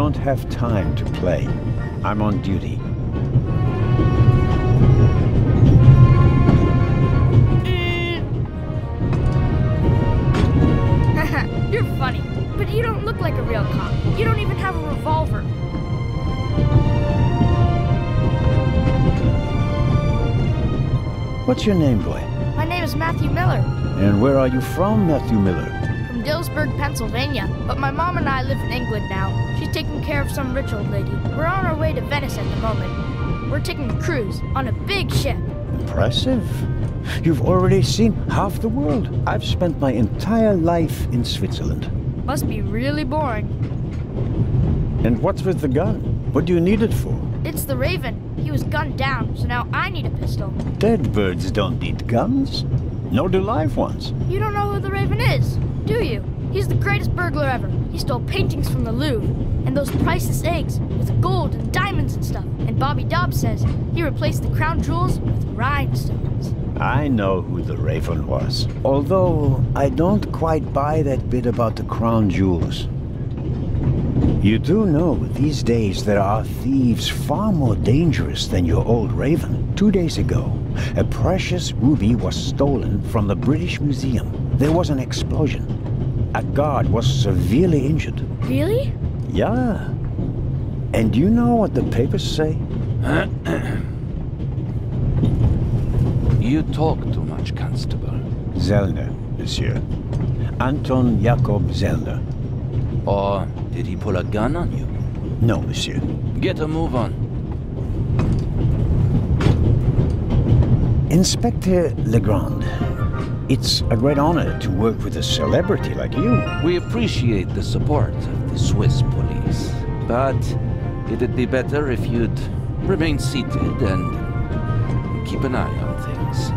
don't have time to play. I'm on duty. You're funny, but you don't look like a real cop. You don't even have a revolver. What's your name, boy? My name is Matthew Miller. And where are you from, Matthew Miller? From Dillsburg, Pennsylvania. But my mom and I live in England now. She's taking care of some rich old lady. We're on our way to Venice at the moment. We're taking a cruise on a big ship. Impressive. You've already seen half the world. I've spent my entire life in Switzerland. Must be really boring. And what's with the gun? What do you need it for? It's the Raven. He was gunned down, so now I need a pistol. Dead birds don't need guns. Nor do live ones. You don't know who the Raven is, do you? He's the greatest burglar ever. He stole paintings from the Louvre. And those priceless eggs with gold and diamonds and stuff. And Bobby Dobbs says he replaced the crown jewels with rhinestones. I know who the Raven was. Although, I don't quite buy that bit about the crown jewels. You do know these days there are thieves far more dangerous than your old Raven. 2 days ago, a precious ruby was stolen from the British Museum. There was an explosion. A guard was severely injured. Really? Yeah. And you know what the papers say? You talk too much, Constable. Zellner, monsieur. Anton Jakob Zellner. Or did he pull a gun on you? No, monsieur. Get a move on. Inspector Legrand, it's a great honor to work with a celebrity like you. We appreciate the support of the Swiss police, but it'd be better if you'd remain seated and keep an eye on things.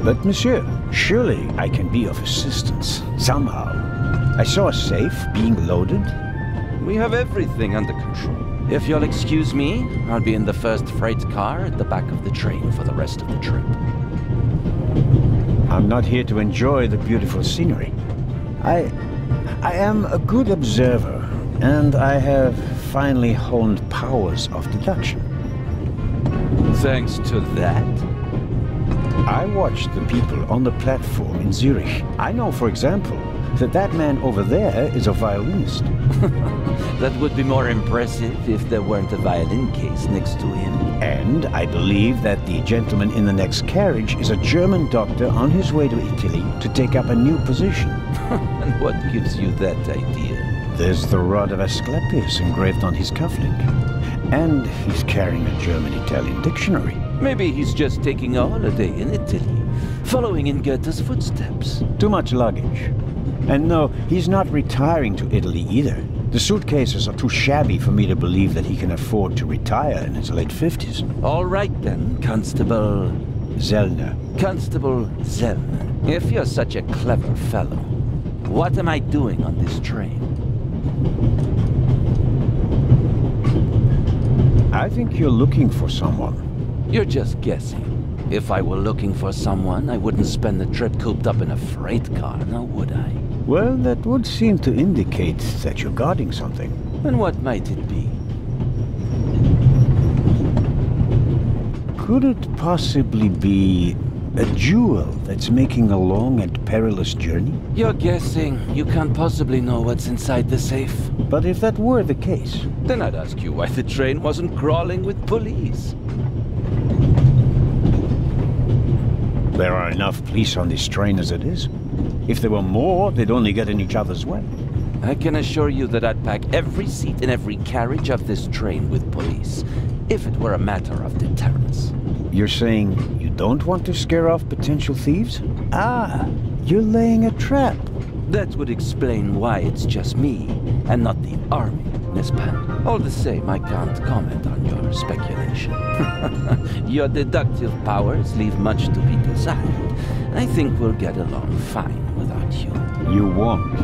But monsieur, surely I can be of assistance, somehow. I saw a safe being loaded. We have everything under control. If you'll excuse me, I'll be in the first freight car at the back of the train for the rest of the trip. I'm not here to enjoy the beautiful scenery. I am a good observer, and I have finally honed powers of deduction. Thanks to that? I watched the people on the platform in Zurich. I know, for example, that man over there is a violinist. That would be more impressive if there weren't a violin case next to him. And I believe that the gentleman in the next carriage is a German doctor on his way to Italy to take up a new position. And what gives you that idea? There's the rod of Asclepius engraved on his cufflink. And he's carrying a German-Italian dictionary. Maybe he's just taking a holiday in Italy, following in Goethe's footsteps. Too much luggage. And no, he's not retiring to Italy either. The suitcases are too shabby for me to believe that he can afford to retire in his late 50s. All right then, Constable... Zellner. Constable Zellner. If you're such a clever fellow, what am I doing on this train? I think you're looking for someone. You're just guessing. If I were looking for someone, I wouldn't spend the trip cooped up in a freight car, now would I? Well, that would seem to indicate that you're guarding something. And what might it be? Could it possibly be a jewel that's making a long and perilous journey? You're guessing. You can't possibly know what's inside the safe. But if that were the case... Then I'd ask you why the train wasn't crawling with police. There are enough police on this train as it is. If there were more, they'd only get in each other's way. I can assure you that I'd pack every seat in every carriage of this train with police, if it were a matter of deterrence. You're saying you don't want to scare off potential thieves? Ah, you're laying a trap. That would explain why it's just me, and not the army, n'est-ce pas? All the same, I can't comment on your speculation. Your deductive powers leave much to be desired. I think we'll get along fine without you. You won't.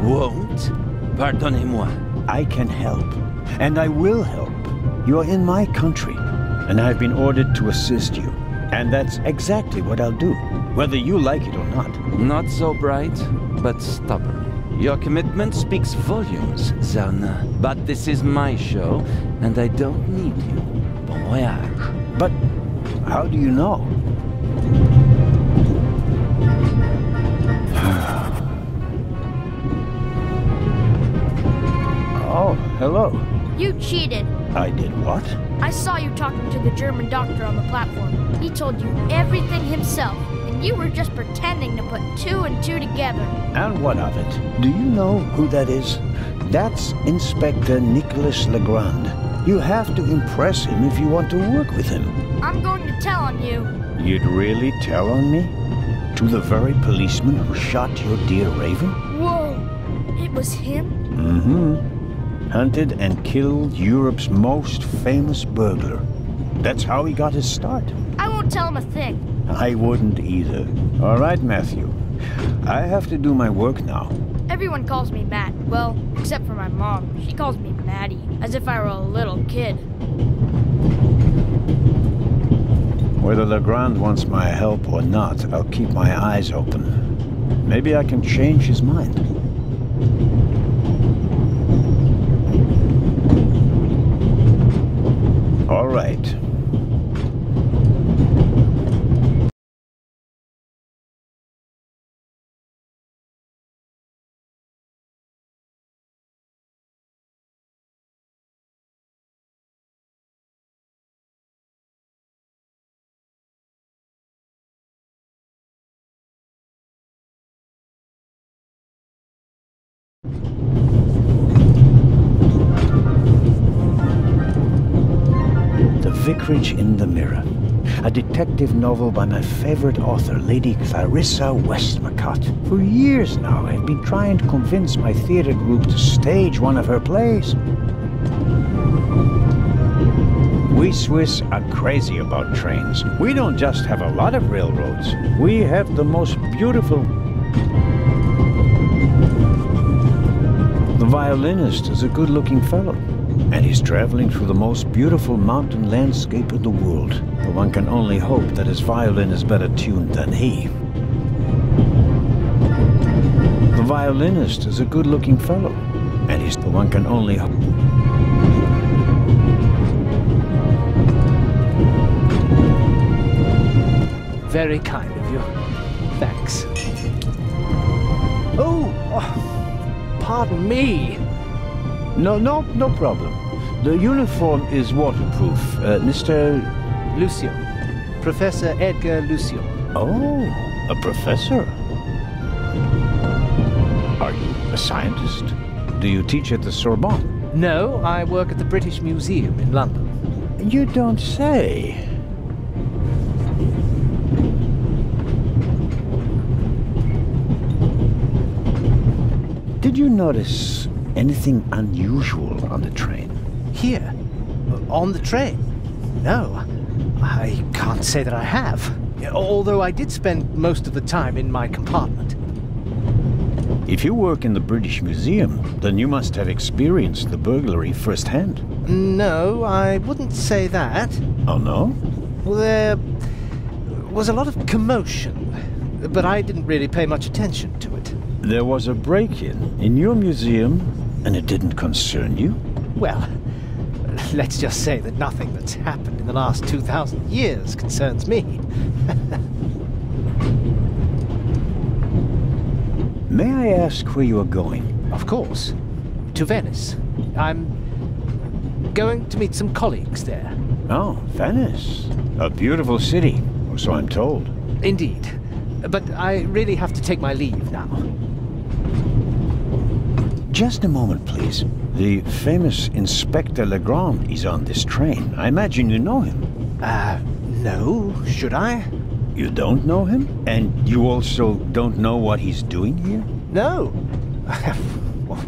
Won't? Pardonnez-moi. I can help, and I will help. You're in my country, and I've been ordered to assist you. And that's exactly what I'll do, whether you like it or not. Not so bright, but stubborn. Your commitment speaks volumes, Zelna. But this is my show, and I don't need you. Bon voyage. But how do you know? Oh, hello. You cheated. I did what? I saw you talking to the German doctor on the platform. He told you everything himself, and you were just pretending to put two and two together. And what of it? Do you know who that is? That's Inspector Nicholas Legrand. You have to impress him if you want to work with him. I'm going to tell on you. You'd really tell on me? To the very policeman who shot your dear Raven? Whoa! It was him? Mm-hmm. Hunted and killed Europe's most famous burglar. That's how he got his start. I won't tell him a thing. I wouldn't either. All right, Matthew. I have to do my work now. Everyone calls me Matt. Well, except for my mom. She calls me Maddie, as if I were a little kid. Whether Legrand wants my help or not, I'll keep my eyes open. Maybe I can change his mind. All right. The Vicarage in the Mirror, a detective novel by my favorite author, Lady Clarissa Westmacott. For years now, I've been trying to convince my theater group to stage one of her plays. We Swiss are crazy about trains. We don't just have a lot of railroads. We have the most beautiful... The violinist is a good-looking fellow. And he's traveling through the most beautiful mountain landscape in the world. But one can only hope that his violin is better tuned than he. The violinist is a good-looking fellow. And he's the one can only hope. Very kind of you. Thanks. Oh, pardon me. No problem. The uniform is waterproof. Mr. Lucio. Professor Edgar Lucio. Oh, a professor. Are you a scientist? Do you teach at the Sorbonne? No, I work at the British Museum in London. You don't say. Did you notice anything unusual on the train? Here? On the train? No, I can't say that I have. Although I did spend most of the time in my compartment. If you work in the British Museum, then you must have experienced the burglary firsthand. No, I wouldn't say that. Oh, no? There was a lot of commotion, but I didn't really pay much attention to it. There was a break-in in your museum, and it didn't concern you? Well, let's just say that nothing that's happened in the last 2,000 years concerns me. May I ask where you are going? Of course. To Venice. I'm going to meet some colleagues there. Oh, Venice. A beautiful city, or so I'm told. Indeed. But I really have to take my leave now. Just a moment, please. The famous Inspector Legrand is on this train. I imagine you know him. No, should I? You don't know him? And you also don't know what he's doing here? No.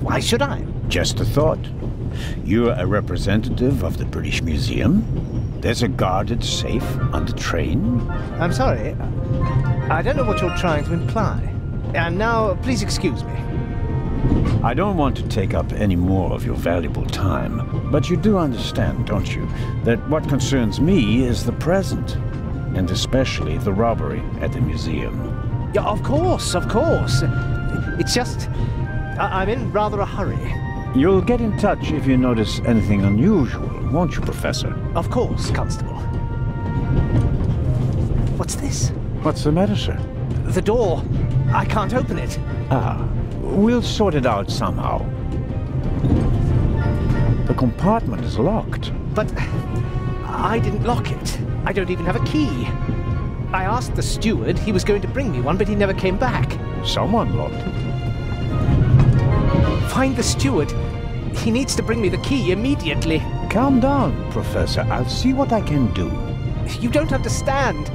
Why should I? Just a thought. You're a representative of the British Museum. There's a guarded safe on the train. I'm sorry. I don't know what you're trying to imply. And now, please excuse me. I don't want to take up any more of your valuable time, but you do understand, don't you, that what concerns me is the present, and especially the robbery at the museum. Yeah, of course, of course. It's just... I'm in rather a hurry. You'll get in touch if you notice anything unusual, won't you, Professor? Of course, Constable. What's this? What's the matter, sir? The door. I can't open it. Ah, we'll sort it out somehow. The compartment is locked. But I didn't lock it. I don't even have a key. I asked the steward. He was going to bring me one, but he never came back. Someone locked it. Find the steward. He needs to bring me the key immediately. Calm down, Professor. I'll see what I can do. You don't understand.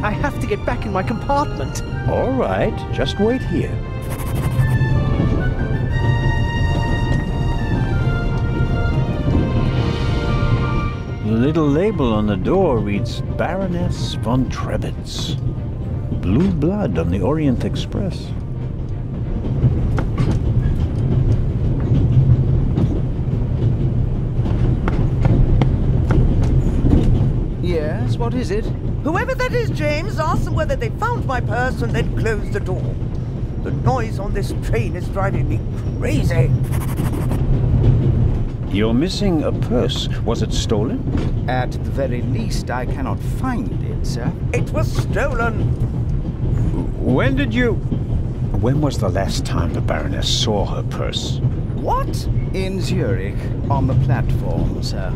I have to get back in my compartment. All right, just wait here. The little label on the door reads Baroness von Trebitz. Blue blood on the Orient Express. Yes, what is it? Whoever that is, James, ask them whether they found my purse and then closed the door. The noise on this train is driving me crazy. You're missing a purse. Was it stolen? At the very least, I cannot find it, sir. It was stolen. When was the last time the Baroness saw her purse? What? In Zurich, on the platform, sir.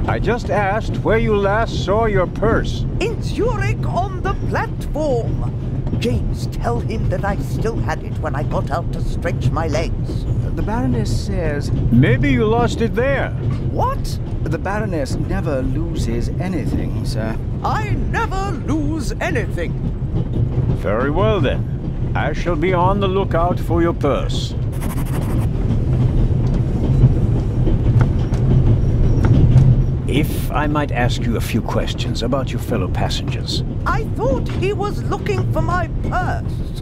I just asked where you last saw your purse. In Zurich on the platform. James, tell him that I still had it when I got out to stretch my legs. The Baroness says... Maybe you lost it there. What? The Baroness never loses anything, sir. I never lose anything. Very well then. I shall be on the lookout for your purse. If I might ask you a few questions about your fellow passengers. I thought he was looking for my purse.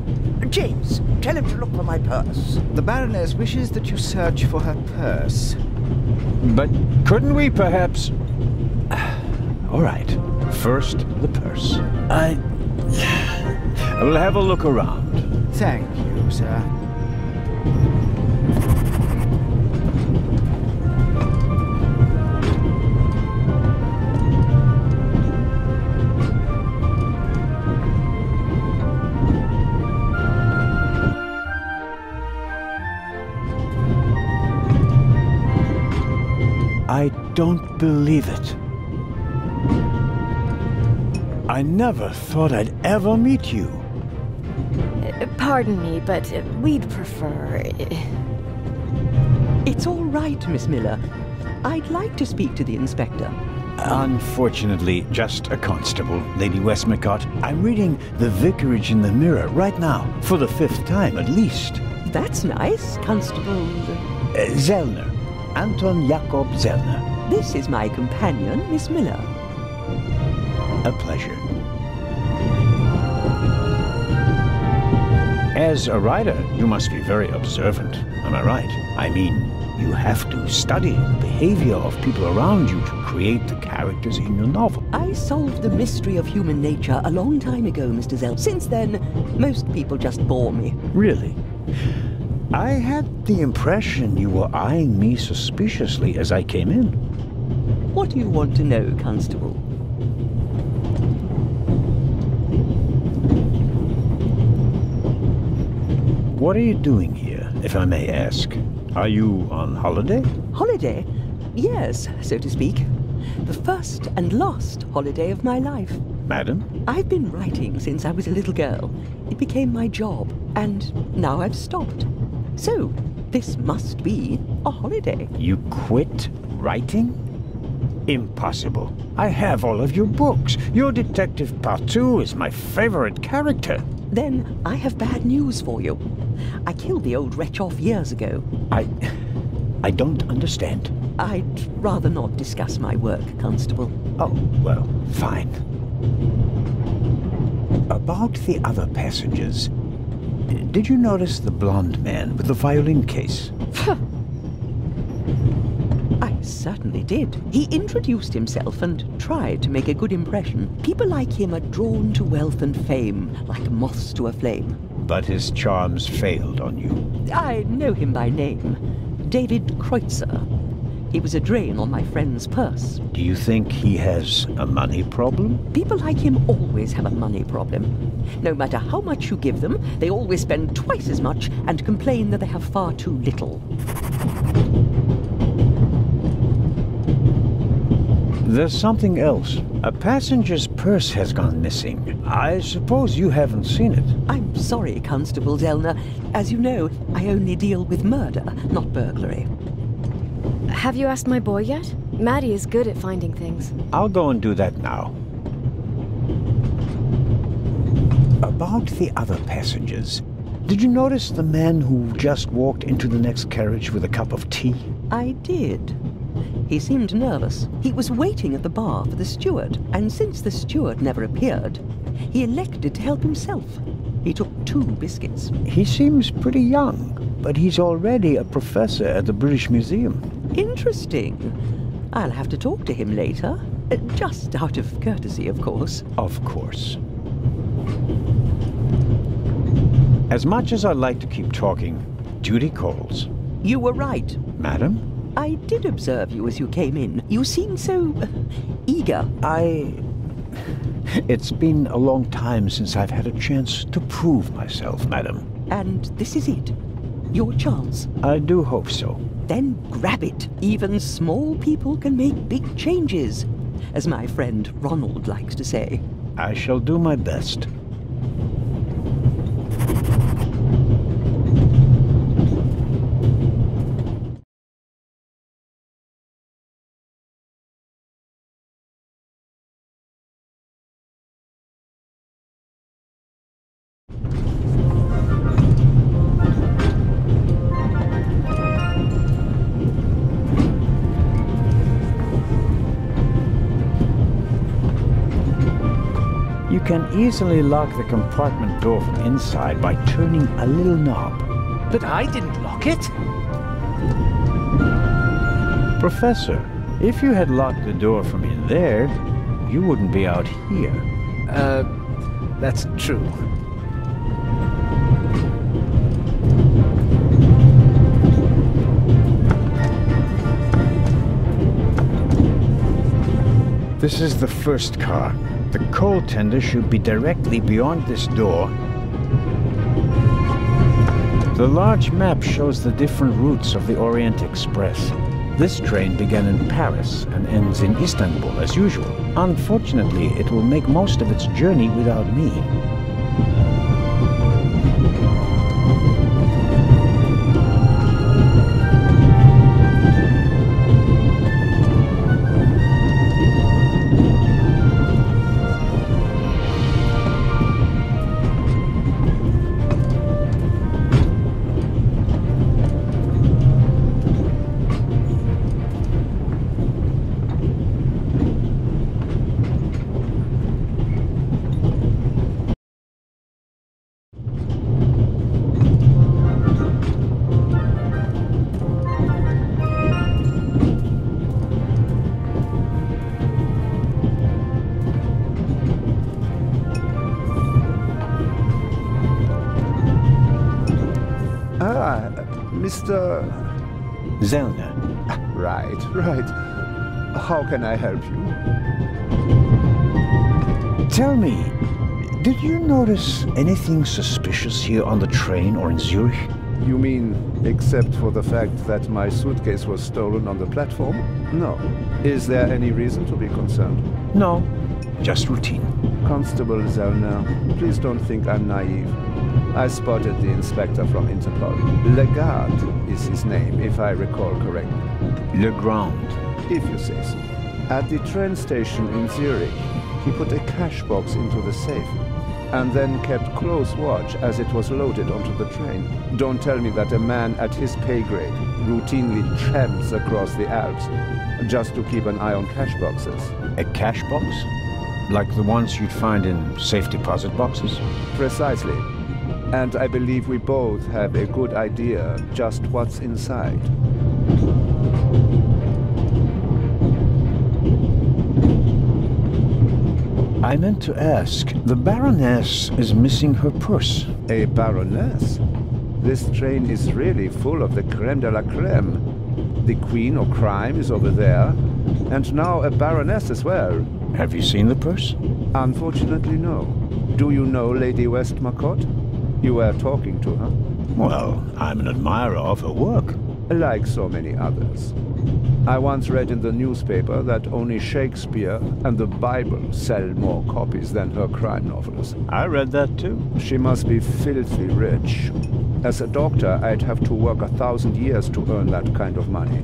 James, tell him to look for my purse. The Baroness wishes that you search for her purse. But couldn't we perhaps... All right. First, the purse. I will have a look around. Thank you, sir. I don't believe it. I never thought I'd ever meet you. Pardon me, but we'd prefer... It's all right, Miss Miller. I'd like to speak to the inspector. Unfortunately, just a constable, Lady Westmacott. I'm reading The Vicarage in the Mirror right now, for the 5th time at least. That's nice, Constable... Zellner. Anton Jakob Zellner. This is my companion, Miss Miller. A pleasure. As a writer, you must be very observant, am I right? I mean, you have to study the behavior of people around you to create the characters in your novel. I solved the mystery of human nature a long time ago, Mr. Zell. Since then, most people just bore me. Really? I had the impression you were eyeing me suspiciously as I came in. What do you want to know, Constable? What are you doing here, if I may ask? Are you on holiday? Holiday? Yes, so to speak. The first and last holiday of my life. Madam? I've been writing since I was a little girl. It became my job, and now I've stopped. So, this must be a holiday. You quit writing? Impossible. I have all of your books. Your Detective Partout is my favorite character. Then I have bad news for you. I killed the old wretch off years ago. I don't understand. I'd rather not discuss my work, Constable. Oh, well, fine. About the other passengers, did you notice the blonde man with the violin case? I certainly did. He introduced himself and tried to make a good impression. People like him are drawn to wealth and fame, like moths to a flame. but his charms failed on you. I know him by name. David Kreutzer. He was a drain on my friend's purse. Do you think he has a money problem? People like him always have a money problem. No matter how much you give them, they always spend twice as much and complain that they have far too little. There's something else. A passenger's purse has gone missing. I suppose you haven't seen it. I'm sorry, Constable Zellner. As you know, I only deal with murder, not burglary. Have you asked my boy yet? Maddie is good at finding things. I'll go and do that now. About the other passengers, did you notice the man who just walked into the next carriage with a cup of tea? I did. He seemed nervous. He was waiting at the bar for the steward, and since the steward never appeared, he elected to help himself. He took 2 biscuits. He seems pretty young, but he's already a professor at the British Museum. Interesting. I'll have to talk to him later. Just out of courtesy, of course. Of course. As much as I'd like to keep talking, duty calls. You were right. Madam? I did observe you as you came in. You seemed so eager. It's been a long time since I've had a chance to prove myself, madam. And this is it. Your chance. I do hope so. Then grab it. Even small people can make big changes, as my friend Ronald likes to say. I shall do my best. You can easily lock the compartment door from inside by turning a little knob. But I didn't lock it. Professor, if you had locked the door from in there, you wouldn't be out here. That's true. This is the first car. The coal tender should be directly beyond this door. The large map shows the different routes of the Orient Express. This train began in Paris and ends in Istanbul as usual. Unfortunately, it will make most of its journey without me. Mr. Zellner. Right. How can I help you? Tell me, did you notice anything suspicious here on the train or in Zurich? You mean, except for the fact that my suitcase was stolen on the platform? No. Is there any reason to be concerned? No, just routine. Constable Zellner, please don't think I'm naive. I spotted the inspector from Interpol. Legarde is his name, if I recall correctly. Legrand. If you say so. At the train station in Zurich, he put a cash box into the safe, and then kept close watch as it was loaded onto the train. Don't tell me that a man at his pay grade routinely tramps across the Alps just to keep an eye on cash boxes. A cash box? Like the ones you'd find in safe deposit boxes? Precisely. And I believe we both have a good idea just what's inside. I meant to ask, the Baroness is missing her purse. A baroness? This train is really full of the creme de la creme. The queen of crime is over there, and now a baroness as well. Have you seen the purse? Unfortunately, no. Do you know Lady Westmacott? You were talking to her. Well, I'm an admirer of her work. Like so many others. I once read in the newspaper that only Shakespeare and the Bible sell more copies than her crime novels. I read that too. She must be filthy rich. As a doctor, I'd have to work 1,000 years to earn that kind of money.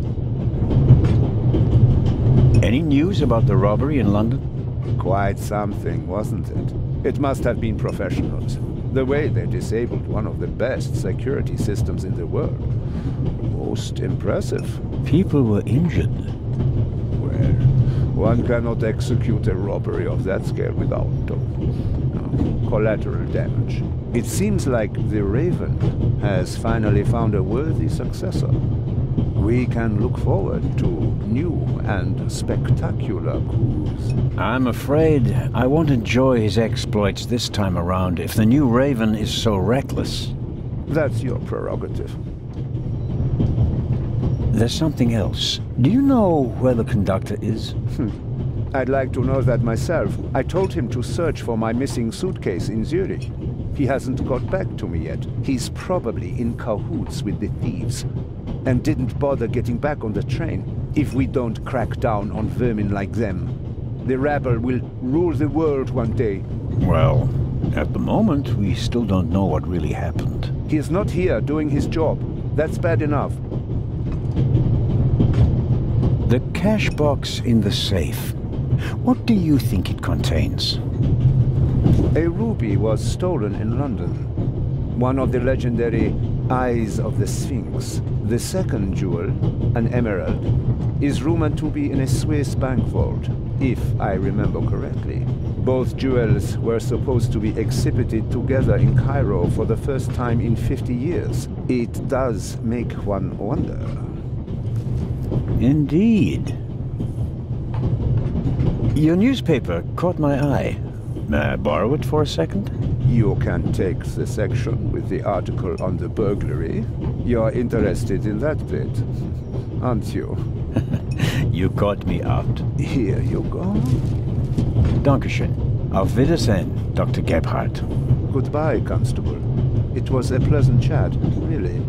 Any news about the robbery in London? Quite something, wasn't it? It must have been professionals. The way they disabled one of the best security systems in the world. Most impressive. People were injured. Well, one cannot execute a robbery of that scale without collateral damage. It seems like the Raven has finally found a worthy successor. We can look forward to new and spectacular coups. I'm afraid I won't enjoy his exploits this time around if the new Raven is so reckless. That's your prerogative. There's something else. Do you know where the conductor is? I'd like to know that myself. I told him to search for my missing suitcase in Zurich. He hasn't got back to me yet. He's probably in cahoots with the thieves. And didn't bother getting back on the train. If we don't crack down on vermin like them, the rabble will rule the world one day. Well, at the moment, we still don't know what really happened. He is not here doing his job. That's bad enough. The cash box in the safe. What do you think it contains? A ruby was stolen in London. One of the legendary Eyes of the Sphinx. The second jewel, an emerald, is rumored to be in a Swiss bank vault, if I remember correctly. Both jewels were supposed to be exhibited together in Cairo for the first time in 50 years. It does make one wonder. Indeed. Your newspaper caught my eye. May I borrow it for a second? You can take the section with the article on the burglary. You're interested in that bit, aren't you? You caught me out. Here you go. Dankeschön. Auf Wiedersehen, Dr. Gebhardt. Goodbye, Constable. It was a pleasant chat, really.